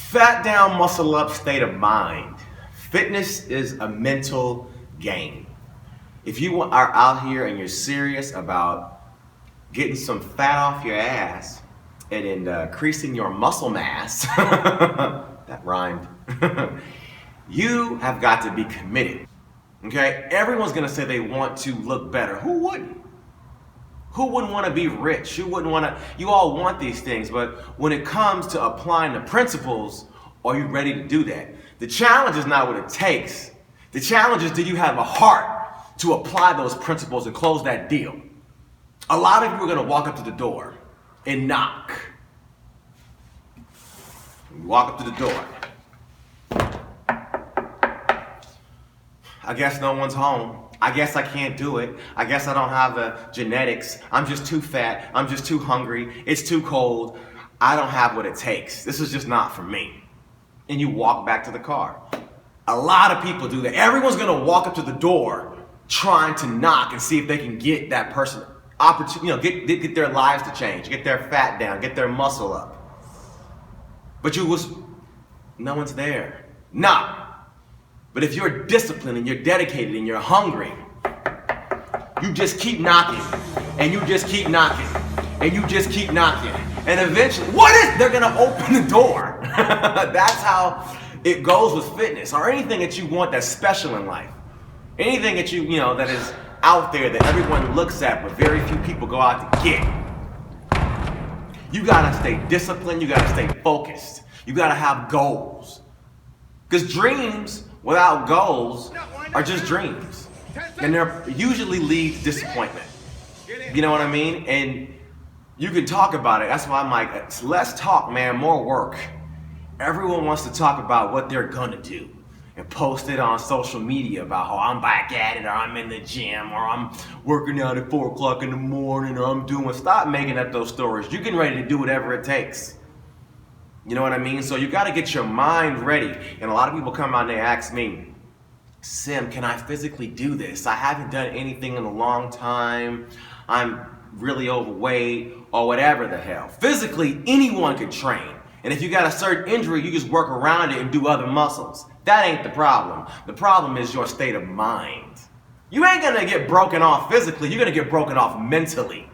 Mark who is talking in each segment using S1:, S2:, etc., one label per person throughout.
S1: Fat down, muscle up state of mind. Fitness is a mental game. If you are out here and you're serious about getting some fat off your ass and increasing your muscle mass, that rhymed, you have got to be committed. Okay? Everyone's gonna say they want to look better. Who wouldn't? Who wouldn't want to be rich? Who wouldn't want to? You all want these things, but when it comes to applying the principles, are you ready to do that? The challenge is not what it takes. The challenge is, do you have a heart to apply those principles and close that deal? A lot of you are going to walk up to the door and knock. You walk up to the door. I guess no one's home. I guess I can't do it. I guess I don't have the genetics. I'm just too fat. I'm just too hungry. It's too cold. I don't have what it takes. This is just not for me. And you walk back to the car. A lot of people do that. Everyone's gonna walk up to the door trying to knock and see if they can get that person opportunity, get their lives to change, get their fat down, get their muscle up. But no one's there. Nah. But if you're disciplined and you're dedicated and you're hungry, you just keep knocking and you just keep knocking and you just keep knocking. And eventually, they're gonna open the door. That's how it goes with fitness or anything that you want that's special in life. Anything that you know, that is out there that everyone looks at but very few people go out to get. You gotta stay disciplined, you gotta stay focused. You gotta have goals. Because dreams without goals are just dreams. And they're usually lead to disappointment. You know what I mean? And you can talk about it. That's why I'm like, it's less talk, man, more work. Everyone wants to talk about what they're gonna do and post it on social media about how I'm back at it, or I'm in the gym, or I'm working out at 4 o'clock in the morning, or I'm doing. Stop making up those stories. You're getting ready to do whatever it takes. You know what I mean? So you got to get your mind ready. And a lot of people come out and they ask me, Sim, can I physically do this? I haven't done anything in a long time. I'm really overweight or whatever the hell. Physically, anyone can train. And if you got a certain injury, you just work around it and do other muscles. That ain't the problem. The problem is your state of mind. You ain't going to get broken off physically. You're going to get broken off mentally.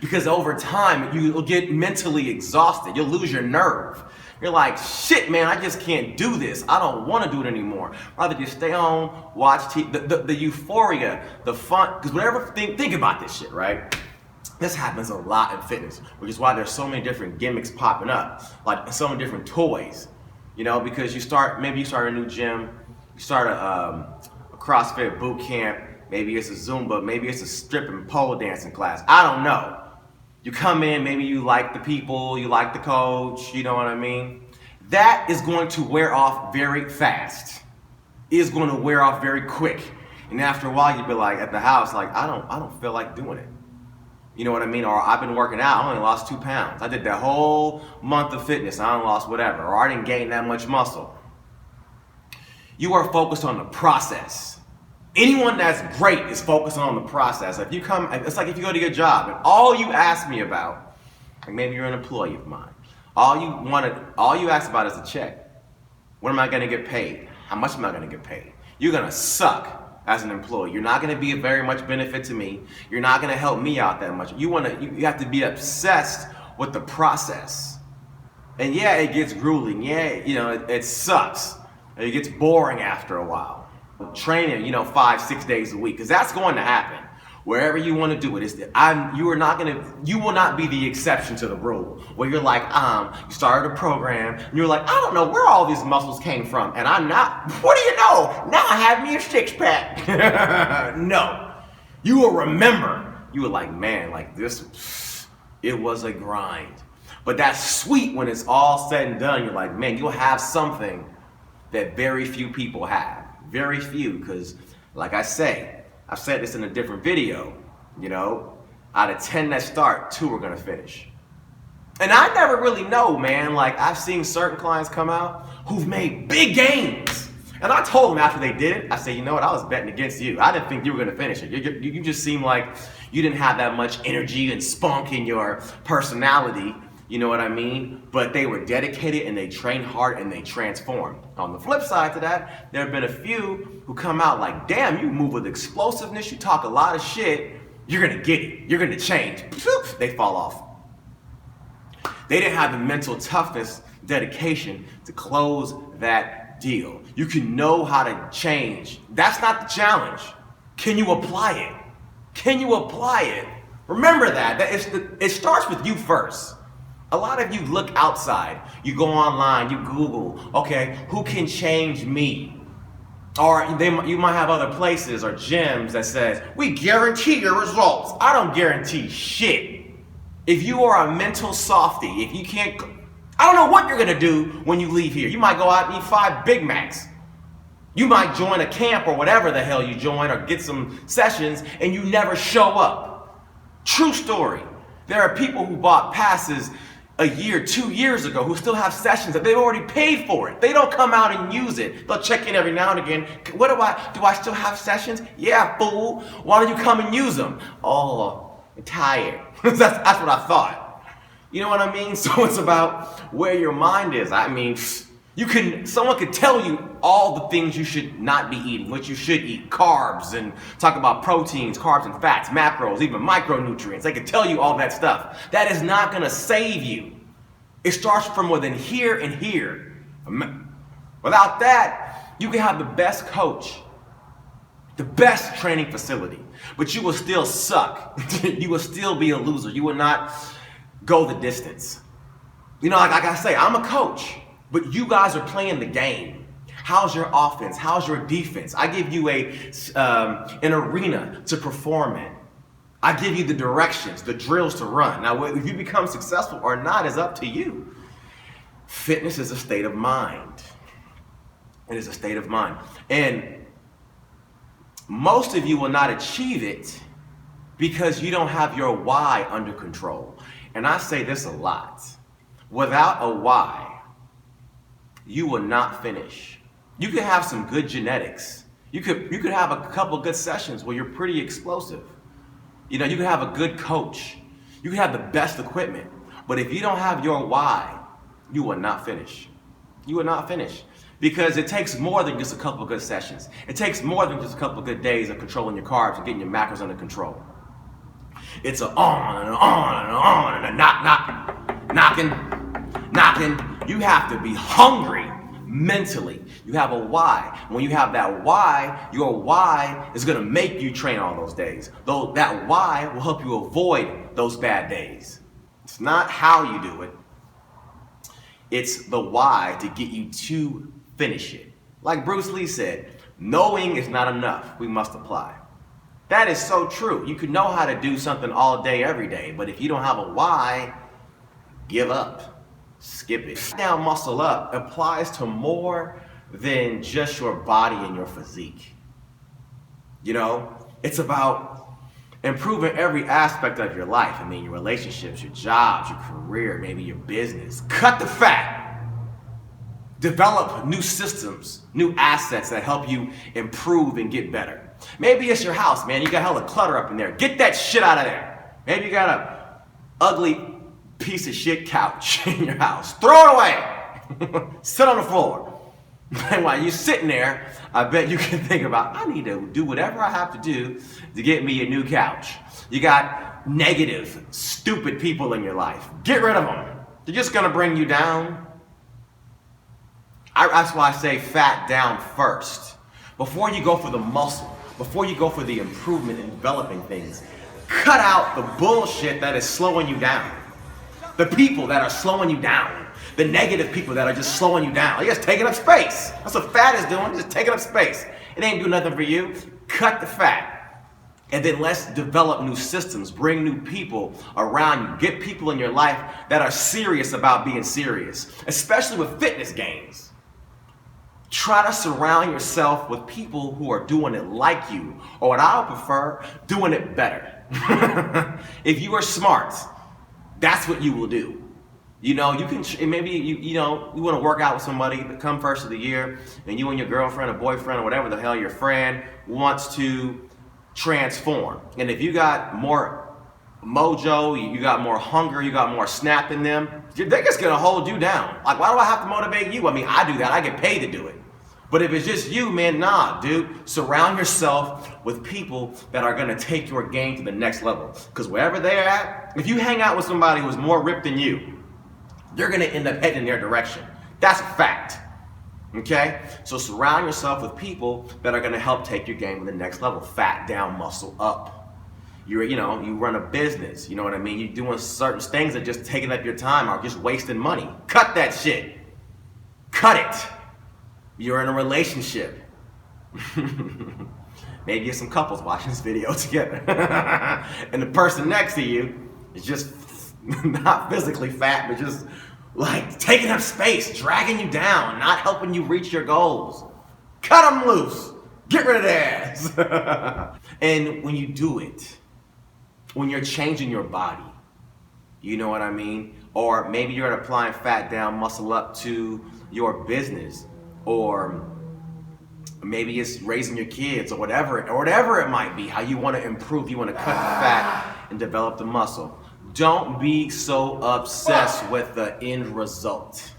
S1: Because over time, you'll get mentally exhausted. You'll lose your nerve. You're like, shit, man, I just can't do this. I don't want to do it anymore. Rather just stay home, watch TV. The euphoria, the fun. Because whenever, think about this shit, right? This happens a lot in fitness, which is why there's so many different gimmicks popping up. Like so many different toys. You know, because maybe you start a new gym. You start a CrossFit boot camp. Maybe it's a Zumba. Maybe it's a strip and pole dancing class. I don't know. You come in, maybe you like the people, you like the coach, you know what I mean? That is going to wear off very fast. It's going to wear off very quick. And after a while, you'll be like at the house, like, I don't feel like doing it. You know what I mean? Or I've been working out, I only lost 2 pounds. I did that whole month of fitness, I only lost whatever. Or I didn't gain that much muscle. You are focused on the process. Anyone that's great is focusing on the process. If you come, it's like if you go to your job and all you ask me about, like maybe you're an employee of mine, all you ask about is a check. When am I gonna get paid? How much am I gonna get paid? You're gonna suck as an employee. You're not gonna be of very much benefit to me. You're not gonna help me out that much. You have to be obsessed with the process. And yeah, it gets grueling. Yeah, it sucks. It gets boring after a while. Training, 5-6 days a week, because that's going to happen wherever you want to do it. You will not be the exception to the rule where you're like, you started a program and you're like, I don't know where all these muscles came from, and I'm not. What do you know? Now I have me a 6-pack. No, you will remember. You were like, man, like this, it was a grind. But that's sweet when it's all said and done. You're like, man, you'll have something that very few people have. Very few, because like I've said this in a different video, out of 10 that start, 2 are gonna finish. And I never really know, man. Like I've seen certain clients come out who've made big gains. And I told them after they did it, I said, you know what, I was betting against you. I didn't think you were gonna finish it. You just seemed like you didn't have that much energy and spunk in your personality You know what I mean? But they were dedicated and they trained hard and they transformed. On the flip side to that, there have been a few who come out like, damn, you move with explosiveness, you talk a lot of shit, you're gonna get it, you're gonna change. They fall off. They didn't have the mental toughness, dedication to close that deal. You can know how to change. That's not the challenge. Can you apply it? Can you apply it? Remember that it starts with you first. A lot of you look outside, you go online, you Google, okay, who can change me? Or you might have other places or gyms that says, we guarantee your results. I don't guarantee shit. If you are a mental softy, if you can't, I don't know what you're gonna do when you leave here. You might go out and eat 5 Big Macs. You might join a camp or whatever the hell you join or get some sessions and you never show up. True story. There are people who bought passes a year, 2 years ago who still have sessions that they've already paid for it. They don't come out and use it. They'll check in every now and again. What do I still have sessions? Yeah, fool. Why don't you come and use them? Oh, I'm tired. that's what I thought. You know what I mean? So it's about where your mind is. I mean, someone could tell you all the things you should not be eating, what you should eat, carbs, and talk about proteins, carbs and fats, macros, even micronutrients. They could tell you all that stuff. That is not gonna save you. It starts from within here and here. Without that, you can have the best coach, the best training facility, but you will still suck. You will still be a loser. You will not go the distance. You know, like I say, I'm a coach. But you guys are playing the game. How's your offense? How's your defense? I give you an arena to perform in. I give you the directions, the drills to run. Now, if you become successful or not is up to you. Fitness is a state of mind. It is a state of mind. And most of you will not achieve it because you don't have your why under control. And I say this a lot. Without a why, you will not finish. You could have some good genetics. You could have a couple good sessions where you're pretty explosive. You know, you could have a good coach. You could have the best equipment. But if you don't have your why, you will not finish. You will not finish. Because it takes more than just a couple good sessions. It takes more than just a couple good days of controlling your carbs and getting your macros under control. It's a on and on and on and a knocking. You have to be hungry mentally. You have a why. When you have that why, your why is going to make you train all those days. Though that why will help you avoid those bad days. It's not how you do it. It's the why to get you to finish it. Like Bruce Lee said, knowing is not enough. We must apply. That is so true. You can know how to do something all day, every day, but if you don't have a why, give up. Skip it. Down, muscle up applies to more than just your body and your physique. You know, it's about improving every aspect of your life. I mean, your relationships, your jobs, your career, maybe your business. Cut the fat. Develop new systems, new assets that help you improve and get better. Maybe it's your house, man. You got hella clutter up in there. Get that shit out of there. Maybe you got a ugly piece of shit couch in your house. Throw it away. Sit on the floor. And while you're sitting there, I bet you can think about, I need to do whatever I have to do to get me a new couch. You got negative, stupid people in your life. Get rid of them. They're just gonna bring you down. That's why I say fat down first. Before you go for the muscle, before you go for the improvement in developing things, cut out the bullshit that is slowing you down. The people that are slowing you down. The negative people that are just slowing you down. They're just taking up space. That's what fat is doing, just taking up space. It ain't doing nothing for you. Cut the fat. And then let's develop new systems, bring new people around you. Get people in your life that are serious about being serious, especially with fitness gains. Try to surround yourself with people who are doing it like you, or what I would prefer, doing it better. If you are smart, that's what you will do. You know, you can, maybe you want to work out with somebody that come first of the year, and you and your girlfriend or boyfriend or whatever the hell your friend wants to transform. And if you got more mojo, you got more hunger, you got more snap in them, they're just gonna hold you down. Like, why do I have to motivate you? I mean, I do that, I get paid to do it. But if it's just you, man, nah, dude. Surround yourself with people that are gonna take your game to the next level. Because wherever they're at, if you hang out with somebody who's more ripped than you, you're gonna end up heading in their direction. That's a fact. Okay? So surround yourself with people that are gonna help take your game to the next level. Fat down, muscle up. You run a business, you know what I mean? You're doing certain things that just taking up your time or just wasting money. Cut that shit. Cut it. You're in a relationship. Maybe you have some couples watching this video together. And the person next to you is just not physically fat, but just like taking up space, dragging you down, not helping you reach your goals. Cut them loose. Get rid of their ass. And when you do it, when you're changing your body, you know what I mean? Or maybe you're applying fat down, muscle up to your business, or maybe it's raising your kids, or whatever it might be, how you want to improve, you want to cut the fat and develop the muscle. Don't be so obsessed with the end result.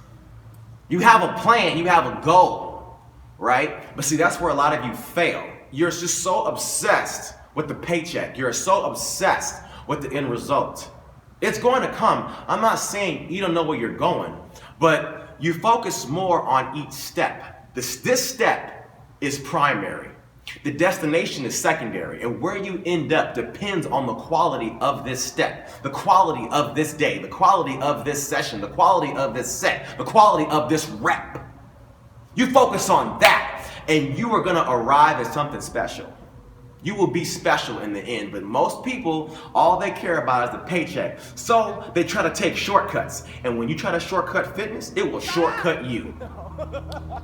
S1: You have a plan, you have a goal, right? But see, that's where a lot of you fail. You're just so obsessed with the paycheck. You're so obsessed with the end result. It's going to come. I'm not saying you don't know where you're going, but you focus more on each step. This step is primary. The destination is secondary, and where you end up depends on the quality of this step, the quality of this day, the quality of this session, the quality of this set, the quality of this rep. You focus on that, and you are going to arrive at something special. You will be special in the end, but most people, all they care about is the paycheck. So they try to take shortcuts. And when you try to shortcut fitness, it will shortcut you.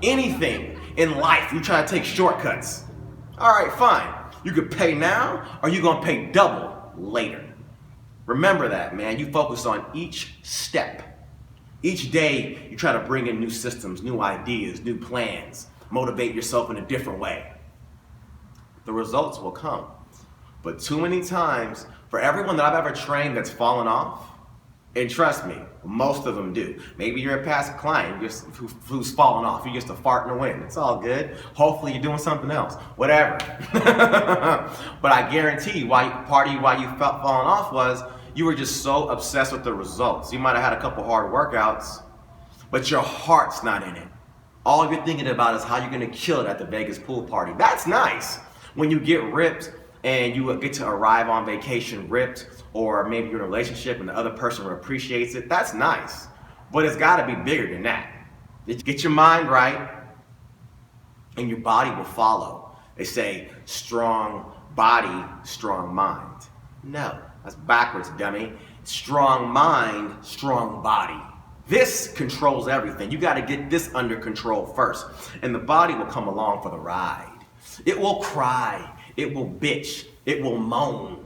S1: Anything in life, you try to take shortcuts. All right, fine. You could pay now, or you're gonna pay double later. Remember that, man. You focus on each step. Each day, you try to bring in new systems, new ideas, new plans, motivate yourself in a different way. The results will come. But too many times, for everyone that I've ever trained that's fallen off, and trust me, most of them do. Maybe you're a past client who's fallen off. You're just a fart in the wind. It's all good. Hopefully you're doing something else. Whatever. But I guarantee you, part of why you felt falling off was you were just so obsessed with the results. You might have had a couple hard workouts, but your heart's not in it. All you're thinking about is how you're gonna kill it at the Vegas pool party. That's nice. When you get ripped and you get to arrive on vacation ripped, or maybe you're in a relationship and the other person appreciates it, that's nice. But it's gotta be bigger than that. Get your mind right and your body will follow. They say strong body, strong mind. No, that's backwards, dummy. Strong mind, strong body. This controls everything. You gotta get this under control first, and the body will come along for the ride. It will cry, it will bitch, it will moan.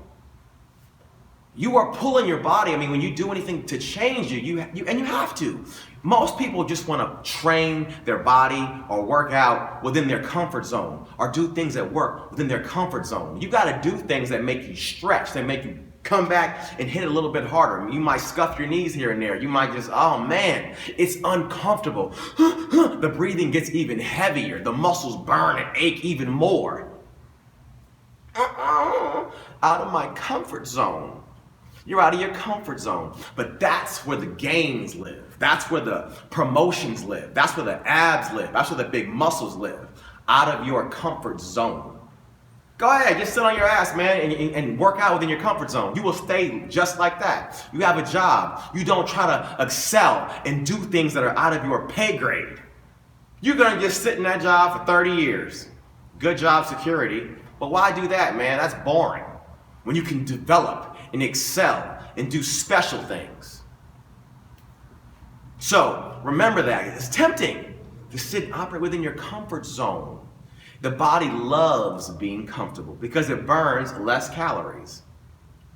S1: You are pulling your body. I mean, when you do anything to change you have to. Most people just want to train their body or work out within their comfort zone, or do things at work within their comfort zone. You got to do things that make you stretch, that make you come back and hit it a little bit harder. I mean, you might scuff your knees here and there. You might just, oh man, it's uncomfortable. The breathing gets even heavier. The muscles burn and ache even more. Out of my comfort zone. You're out of your comfort zone. But that's where the gains live. That's where the promotions live. That's where the abs live. That's where the big muscles live. Out of your comfort zone. Go ahead, just sit on your ass, man, and work out within your comfort zone. You will stay just like that. You have a job. You don't try to excel and do things that are out of your pay grade. You're gonna just sit in that job for 30 years. Good job security, but why do that, man? That's boring. When you can develop and excel and do special things. So remember that. It's tempting to sit and operate within your comfort zone. The body loves being comfortable because it burns less calories.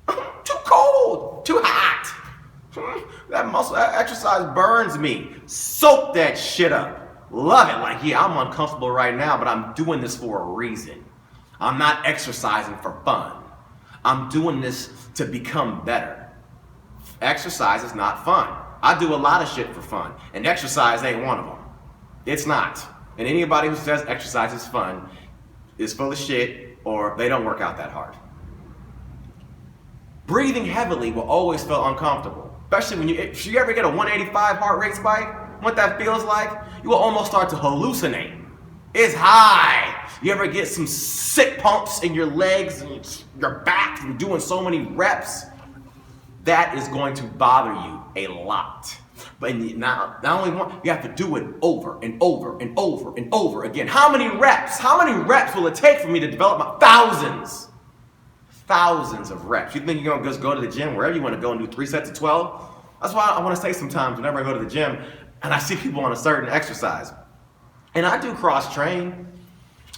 S1: Too cold, too hot. That exercise burns me. Soak that shit up. Love it. Like, yeah, I'm uncomfortable right now, but I'm doing this for a reason. I'm not exercising for fun. I'm doing this to become better. Exercise is not fun. I do a lot of shit for fun, and exercise ain't one of them. It's not. And anybody who says exercise is fun is full of shit, or they don't work out that hard. Breathing heavily will always feel uncomfortable, especially when if you ever get a 185 heart rate spike, what that feels like, you will almost start to hallucinate. It's high. You ever get some sick pumps in your legs and your back from doing so many reps? That is going to bother you a lot. But not only one, you have to do it over and over and over and over again. How many reps? How many reps will it take for me to develop my thousands? Thousands of reps. You think you're gonna just go to the gym wherever you want to go and do 3 sets of 12? That's why I want to say sometimes whenever I go to the gym and I see people on a certain exercise, and I do cross train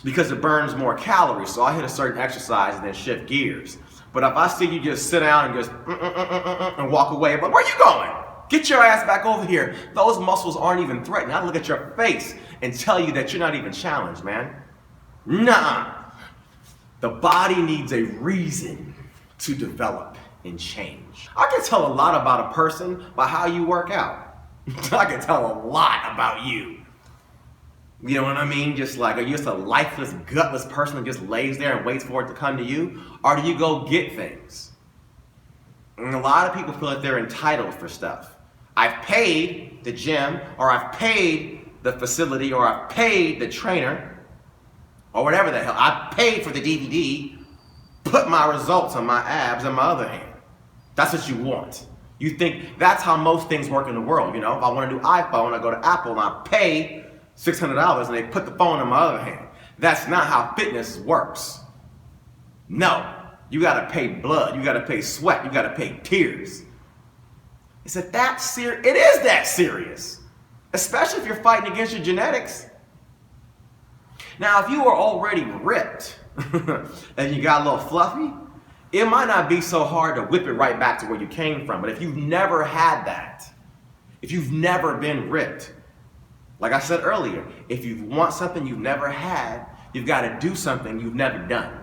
S1: because it burns more calories, so I hit a certain exercise and then shift gears. But if I see you just sit down and just and walk away, I'm like, where you going? Get your ass back over here. Those muscles aren't even threatened. I look at your face and tell you that you're not even challenged, man. Nah. The body needs a reason to develop and change. I can tell a lot about a person by how you work out. I can tell a lot about you. You know what I mean? Just like, are you just a lifeless, gutless person that just lays there and waits for it to come to you? Or do you go get things? And a lot of people feel like they're entitled for stuff. I've paid the gym, or I've paid the facility, or I've paid the trainer, or whatever the hell. I paid for the DVD, put my results on my abs in my other hand. That's what you want. You think that's how most things work in the world, you know? If I want to do iPhone, I go to Apple and I pay $600 and they put the phone in my other hand. That's not how fitness works. No, you gotta pay blood, you gotta pay sweat, you gotta pay tears. Is it that serious? It is that serious, especially if you're fighting against your genetics. Now, if you are already ripped and you got a little fluffy, it might not be so hard to whip it right back to where you came from. But if you've never had that, if you've never been ripped, like I said earlier, if you want something you've never had, you've got to do something you've never done.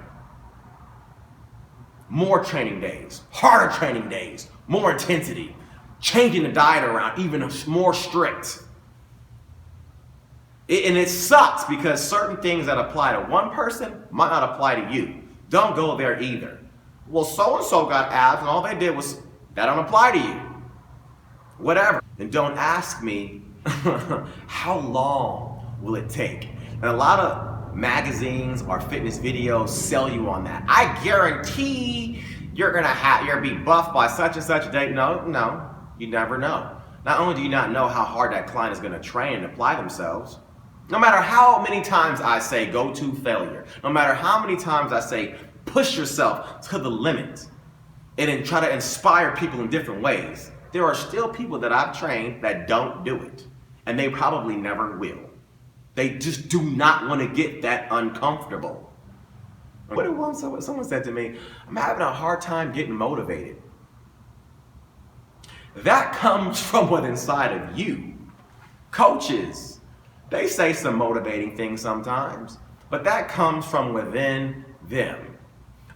S1: More training days, harder training days, more intensity, changing the diet around, even more strict. And it sucks because certain things that apply to one person might not apply to you. Don't go there either. Well, so-and-so got abs and all they did was, that don't apply to you. Whatever. And don't ask me, how long will it take? And a lot of magazines or fitness videos sell you on that. I guarantee you're gonna be buffed by such and such a date. No, you never know. Not only do you not know how hard that client is gonna train and apply themselves, no matter how many times I say go to failure, no matter how many times I say push yourself to the limit and then try to inspire people in different ways, there are still people that I've trained that don't do it. And they probably never will. They just do not want to get that uncomfortable. Someone said to me, I'm having a hard time getting motivated. That comes from what's inside of you. Coaches, they say some motivating things sometimes, but that comes from within them.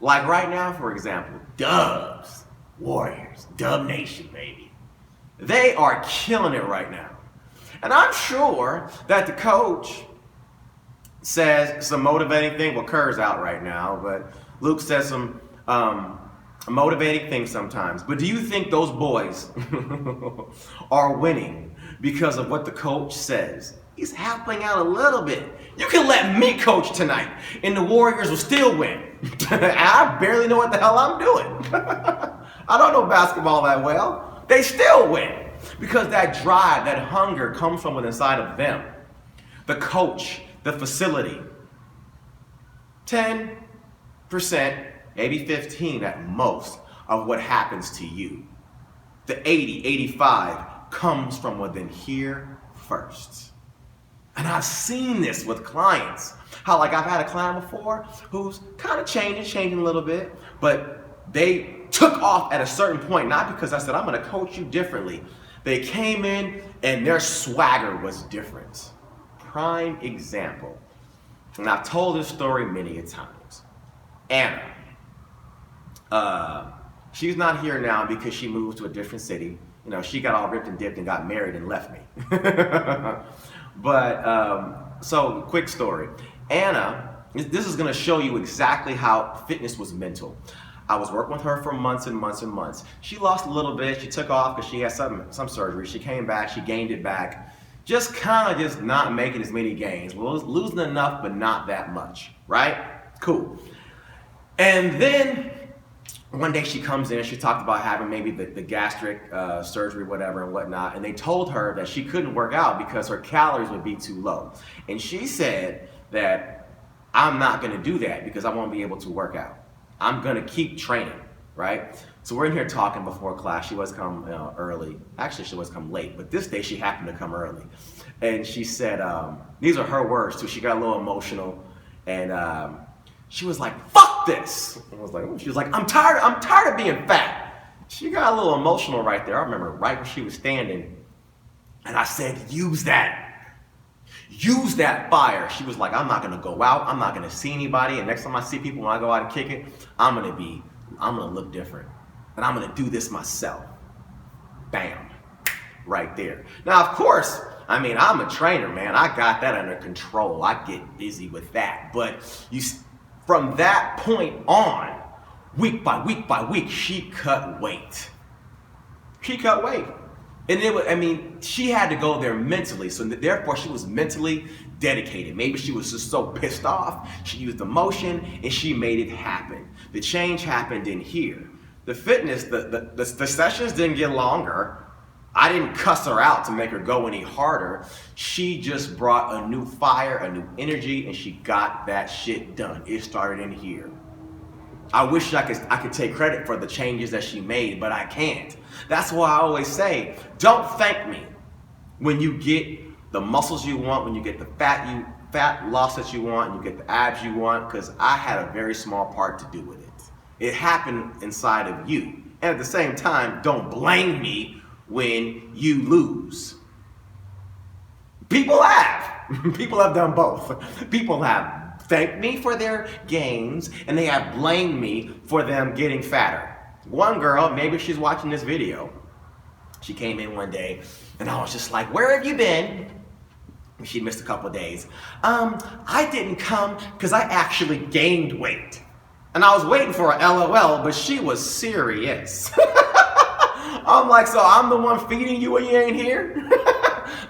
S1: Like right now, for example, Dubs, Warriors, Dub Nation, baby. They are killing it right now. And I'm sure that the coach says some motivating thing. Well, Kerr's out right now, but Luke says some motivating things sometimes. But do you think those boys are winning because of what the coach says? He's helping out a little bit. You can let me coach tonight, and the Warriors will still win. I barely know what the hell I'm doing. I don't know basketball that well. They still win. Because that drive, that hunger comes from within inside of them. The coach, the facility. 10%, maybe 15 at most, of what happens to you. The 80, 85 comes from within here first. And I've seen this with clients. How like I've had a client before who's kind of changing a little bit, but they took off at a certain point, not because I said, I'm gonna coach you differently. They came in and their swagger was different. Prime example. And I've told this story many a times. Anna. Uh, she's not here now because she moved to a different city. You know, she got all ripped and dipped and got married and left me. So quick story. Anna, this is going to show you exactly how fitness was mental. I was working with her for months and months and months. She lost a little bit. She took off because she had some surgery. She came back. She gained it back. Just kind of just not making as many gains. Losing enough, but not that much. Right? Cool. And then one day she comes in, she talked about having maybe the gastric surgery, whatever and whatnot, and they told her that she couldn't work out because her calories would be too low. And she said that I'm not gonna do that because I won't be able to work out. I'm gonna keep training, right? So we're in here talking before class. She was come early. Actually, she was come late, but this day she happened to come early. And she said, these are her words too. She got a little emotional and she was like, fuck this. I was like, oh. She was like, I'm tired of being fat. She got a little emotional right there. I remember right where she was standing. And I said, use that fire. She was like, I'm not gonna go out. I'm not gonna see anybody. And next time I see people when I go out and kick it, I'm gonna look different. And I'm gonna do this myself. Bam. Right there. Now, of course, I mean, I'm a trainer, man. I got that under control. I get busy with that. But from that point on, week by week by week, she cut weight. She cut weight. And she had to go there mentally. So therefore, she was mentally dedicated. Maybe she was just so pissed off. She used emotion and she made it happen. The change happened in here. The fitness, the sessions didn't get longer. I didn't cuss her out to make her go any harder. She just brought a new fire, a new energy, and she got that shit done. It started in here. I wish I could take credit for the changes that she made, but I can't. That's why I always say, don't thank me when you get the muscles you want, when you get the fat loss that you want, and you get the abs you want, because I had a very small part to do with it. It happened inside of you. And at the same time, don't blame me when you lose. People have done both. People have thanked me for their gains and they have blamed me for them getting fatter. One girl, maybe she's watching this video, she came in one day and I was just like, where have you been? She missed a couple of days. I didn't come because I actually gained weight. And I was waiting for a LOL, but she was serious. I'm like, so I'm the one feeding you when you ain't here?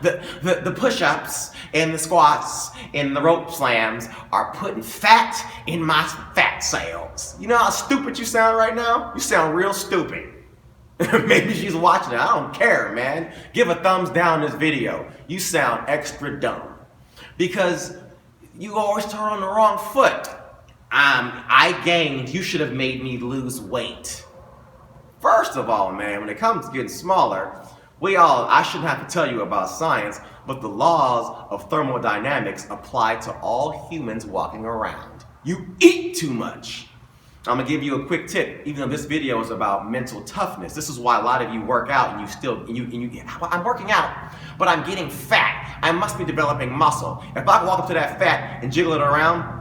S1: The push-ups and the squats and the rope slams are putting fat in my fat cells. You know how stupid you sound right now? You sound real stupid. Maybe she's watching it. I don't care, man. Give a thumbs down this video. You sound extra dumb. Because you always turn on the wrong foot. I gained. You should have made me lose weight. First of all, man, when it comes to getting smaller, I shouldn't have to tell you about science, but the laws of thermodynamics apply to all humans walking around. You eat too much. I'm gonna give you a quick tip, even though this video is about mental toughness. This is why a lot of you work out and I'm working out, but I'm getting fat. I must be developing muscle. If I walk up to that fat and jiggle it around,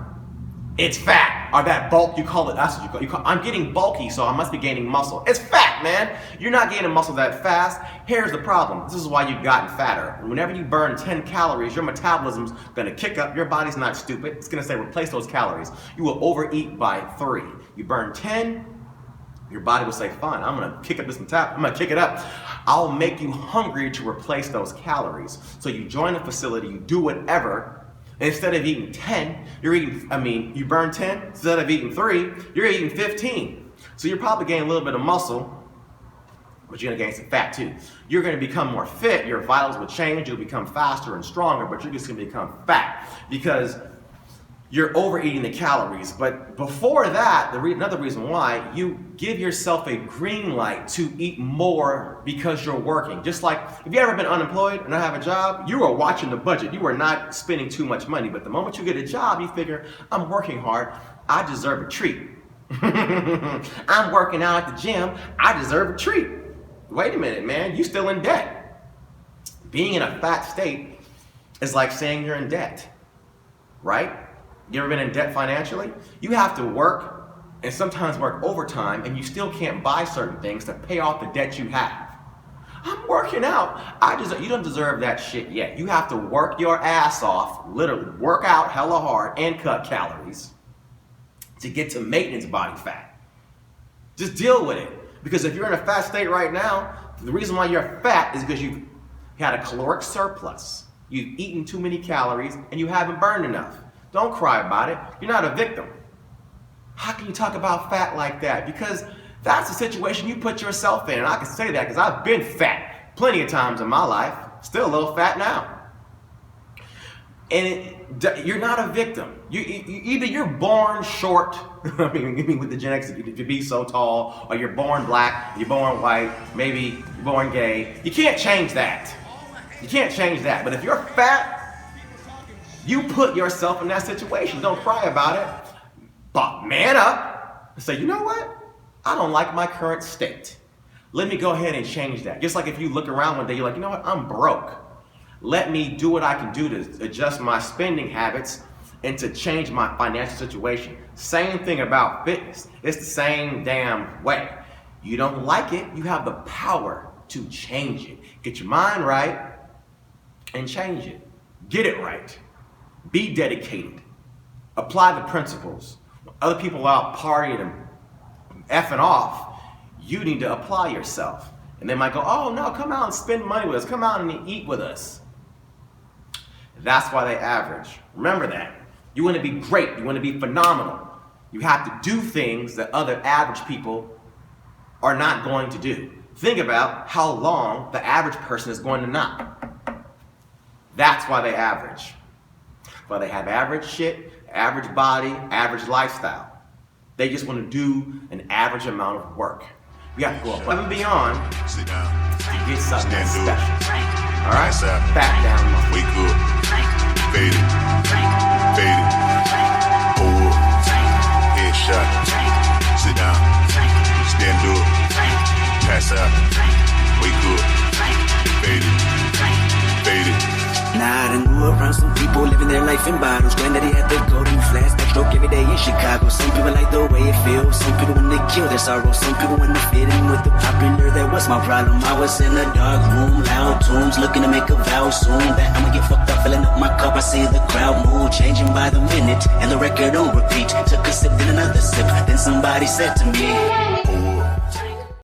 S1: it's fat. Or that bulk, you call it, that's what you call I'm getting bulky, so I must be gaining muscle. It's fat, man. You're not gaining muscle that fast. Here's the problem. This is why you've gotten fatter. Whenever you burn 10 calories, your metabolism's gonna kick up. Your body's not stupid. It's gonna say replace those calories. You will overeat by 3. You burn 10, your body will say, fine, I'm gonna kick up this I'm gonna kick it up. I'll make you hungry to replace those calories. So you join a facility, you do whatever. Instead of eating 10, you burn 10, instead of eating 3, you're eating 15. So you're probably gaining a little bit of muscle, but you're gonna gain some fat too. You're gonna become more fit, your vitals will change, you'll become faster and stronger, but you're just gonna become fat because you're overeating the calories. But before that, another reason why, you give yourself a green light to eat more because you're working. Just like, if you ever been unemployed and not have a job, you are watching the budget. You are not spending too much money. But the moment you get a job, you figure, I'm working hard, I deserve a treat. I'm working out at the gym, I deserve a treat. Wait a minute, man, you still in debt. Being in a fat state is like saying you're in debt, right? You ever been in debt financially? You have to work and sometimes work overtime, and you still can't buy certain things to pay off the debt you have. I'm working out. You don't deserve that shit yet. You have to work your ass off, literally work out hella hard and cut calories to get to maintenance body fat. Just deal with it. Because if you're in a fat state right now, the reason why you're fat is because you've had a caloric surplus. You've eaten too many calories and you haven't burned enough. Don't cry about it. You're not a victim. How can you talk about fat like that? Because that's the situation you put yourself in. And I can say that because I've been fat plenty of times in my life. Still a little fat now. And you're not a victim. Either you're born short, I mean with the genetics to be so tall, or you're born black, you're born white, maybe you're born gay. You can't change that. You can't change that. But if you're fat, you put yourself in that situation. Don't cry about it. But man up and say, you know what? I don't like my current state. Let me go ahead and change that. Just like if you look around one day, you're like, you know what? I'm broke. Let me do what I can do to adjust my spending habits and to change my financial situation. Same thing about fitness. It's the same damn way. You don't like it, you have the power to change it. Get your mind right and change it. Get it right. Be dedicated. Apply the principles. When other people are out partying and effing off, you need to apply yourself. And they might go, oh no, come out and spend money with us. Come out and eat with us. That's why they average. Remember that. You want to be great. You want to be phenomenal. You have to do things that other average people are not going to do. Think about how long the average person is going to knock. That's why they average. Well, they have average shit, average body, average lifestyle. They just want to do an average amount of work. We have to go above and beyond to get something that's special. All right? Back down.
S2: Wake up. Fade it. Fade it. Pull up. Headshot. Sit down. Stand up. Pass out. Wake up. Fade it. Fade it.
S3: Nah, I done grew around some people living their life in bottles. Granddaddy had the golden flask, backstroke every day in Chicago. Some people like the way it feels. Some people want to kill their sorrow. Some people want to fit in with the popular. That was my problem. I was in a dark room, loud tunes, looking to make a vow soon that I'ma get fucked up, filling up my cup. I see the crowd move, changing by the minute, and the record on repeat. Took a sip, then another sip. Then somebody said to me,